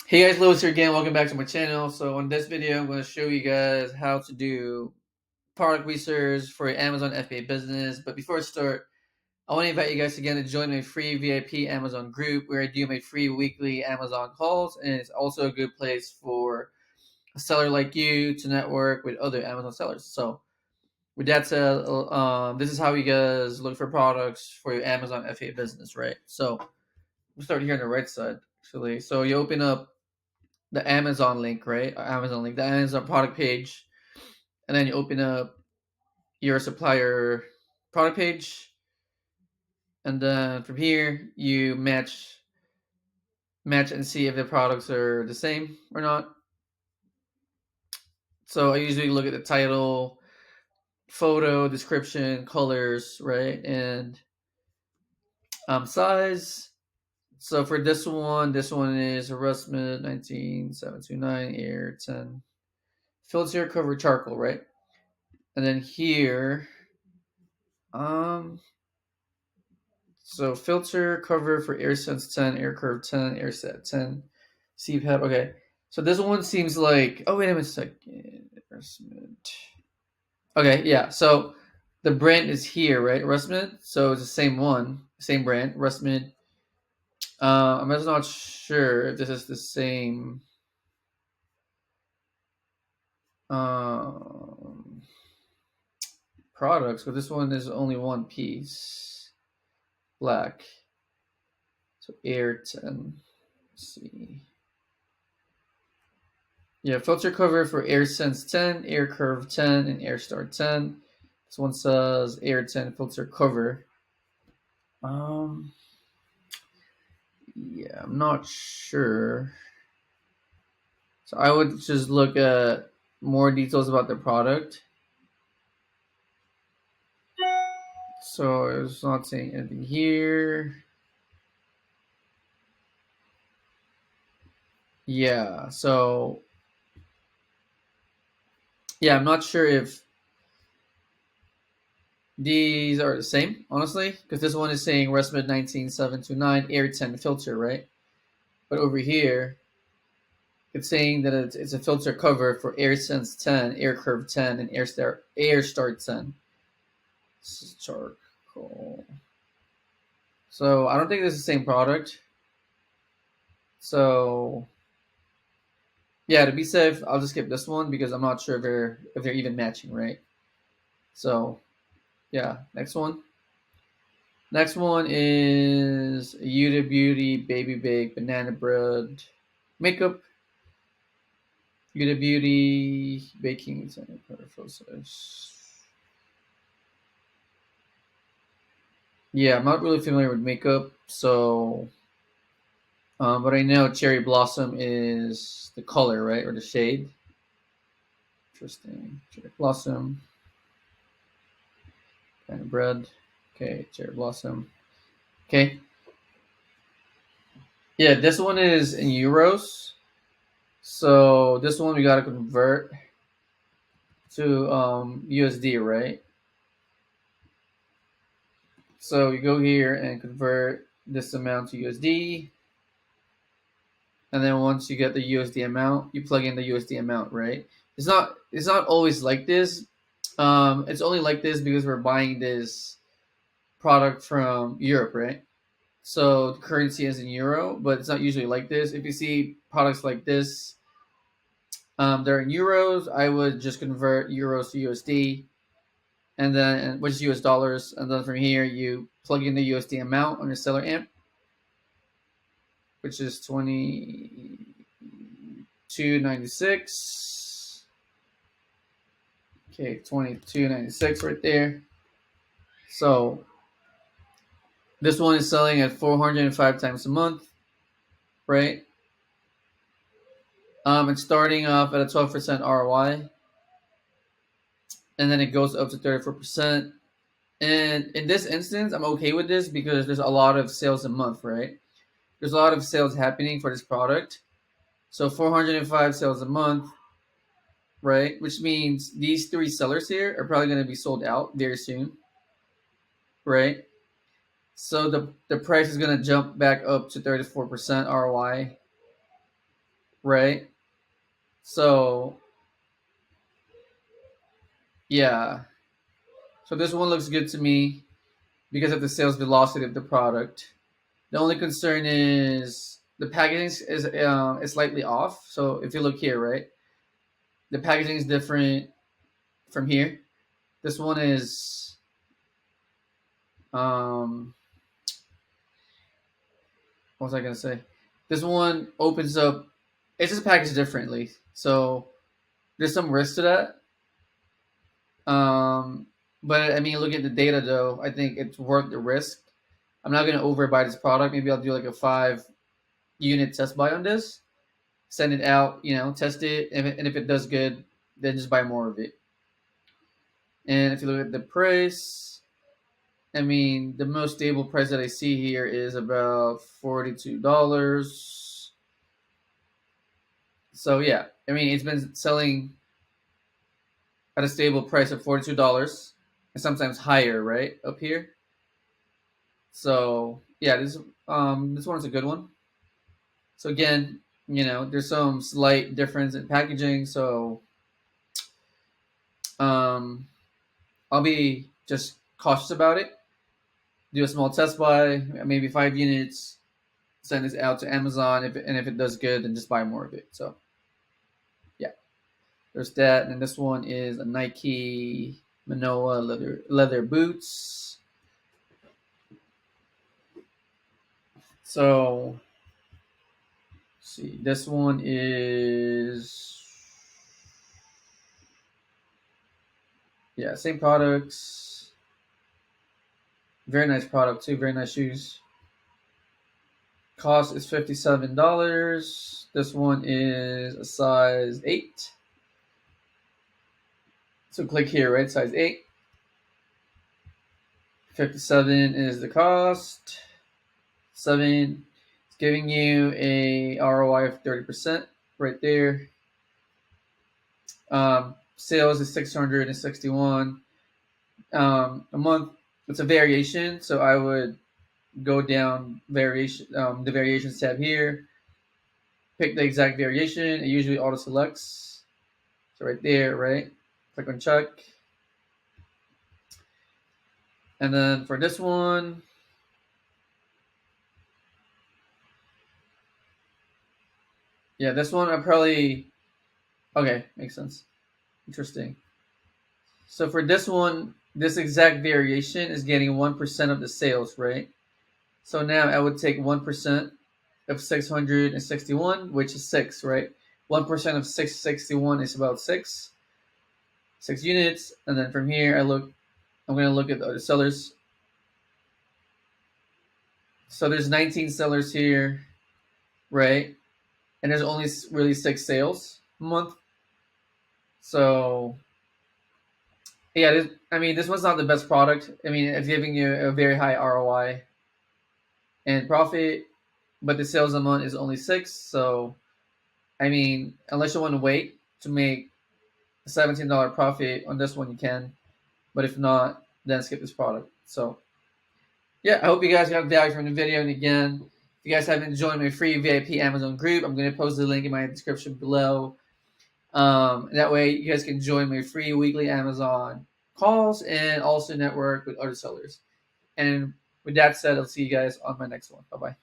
Hey guys, Lewis here again. Welcome back to my channel. So in this video, I'm going to show you guys how to do product research for your Amazon FBA business. But before I start, I want to invite you guys again to join my free VIP Amazon group where I do my free weekly Amazon calls, and it's also a good place for a seller like you to network with other Amazon sellers. So with that said, this is how you guys look for products for your Amazon FBA business, right? So we'll start here on the right side, actually. So you open up the Amazon link, right? Amazon link, the Amazon product page, and then you open up your supplier product page, and then from here you match and see if the products are the same or not. So I usually look at the title, photo, description, colors, right, and size. So for this one is a Rusmid 19729 Air 10 filter cover charcoal, right? And then here, um, so filter cover for AirSense 10, Air Curve 10, AirSet 10, CPAP. Okay, so this one seems like. Oh wait a second. Okay, yeah. So the brand is here, right? Rustmid. So it's the same one, same brand, Rustmid. I'm just not sure if this is the same um, products, but this one is only one piece, black. So Air 10. Let's see. Yeah, filter cover for AirSense 10, Air Curve 10, and AirStar 10. This one says Air 10 filter cover. Um, yeah, I'm not sure. So I would just look at more details about the product. So it's not saying anything here. Yeah, so yeah, I'm not sure if these are the same, honestly, because this one is saying Resmed 19729 Air 10 filter, right? But over here, it's saying that it's a filter cover for AirSense 10, AirCurve 10, and AirStar 10. This is charcoal. So I don't think this is the same product. So yeah, to be safe, I'll just skip this one because I'm not sure if they're even matching, right? So yeah, next one. Next one is Huda Beauty Baby Bake Banana Bread Makeup. Huda Beauty Baking Process. Yeah, I'm not really familiar with makeup, so but I know Cherry Blossom is the color, right, or the shade. Interesting. Cherry Blossom, kind of bread. Okay, Cherry Blossom. Okay, yeah, this one is in euros, so this one we gotta convert to USD, right? So you go here and convert this amount to USD, and then once you get the USD amount, you plug in the USD amount, right? It's not always like this. It's only like this because we're buying this product from Europe, right? So the currency is in euro, but it's not usually like this. If you see products like this, they're in euros. I would just convert euros to USD, and then which is US dollars, and then from here you plug in the USD amount on your seller amp, which is 22.96. Okay, 22.96 right there. So this one is selling at 405 times a month, right? It's starting off at a 12% ROI, and then it goes up to 34%. And in this instance, I'm okay with this because there's a lot of sales a month, right? There's a lot of sales happening for this product. So 405 sales a month, right? Which means these three sellers here are probably going to be sold out very soon, right? So the price is going to jump back up to 34% ROI. right? So yeah, so this one looks good to me because of the sales velocity of the product. The only concern is the packaging is slightly off. So if you look here, right, the packaging is different from here. This one is um, what was I gonna say? This one opens up. It's just packaged differently, so there's some risk to that. Um, but I mean, look at the data though. I think it's worth the risk. I'm not gonna overbuy this product. Maybe I'll do like a 5 unit test buy on this. Send it out, test it, and if it does good, then just buy more of it. And if you look at the price, I mean, the most stable price that I see here is about $42. So yeah, I mean, it's been selling at a stable price of $42 and sometimes higher, right? Up here. So yeah, this one's a good one. So again, there's some slight difference in packaging, so um I'll be just cautious about it. Do a small test buy, maybe 5 units, send this out to Amazon, if it does good, then just buy more of it. So yeah, there's that. And then this one is a Nike Manoa leather boots. So let's see, this one is same products. Very nice product too. Very nice shoes. Cost is $57. This one is a size 8. So click here, right? Size 8. 57 is the cost. 7. It's giving you a ROI of 30% right there. Sales is 661 a month. It's a variation, so I would go down variation, the variations tab here, pick the exact variation. It usually auto selects. So right there, right? Click on check. And then for this one, yeah, this one I probably, okay, makes sense. Interesting. So for this one, this exact variation is getting 1% of the sales, right? So now I would take 1% of 661, which is 6, right? 1% of 661 is about 6 units. And then from here, I'm going to look at the other sellers. So there's 19 sellers here, right? And there's only really 6 sales a month. So yeah, this one's not the best product. I mean, it's giving you a very high ROI and profit, but the sales amount is only 6. So I mean, unless you want to wait to make a $17 profit on this one, you can. But if not, then skip this product. So yeah, I hope you guys got value from the video. And again, if you guys haven't joined my free VIP Amazon group, I'm going to post the link in my description below. That way, you guys can join my free weekly Amazon calls and also network with other sellers. And with that said, I'll see you guys on my next one. Bye bye.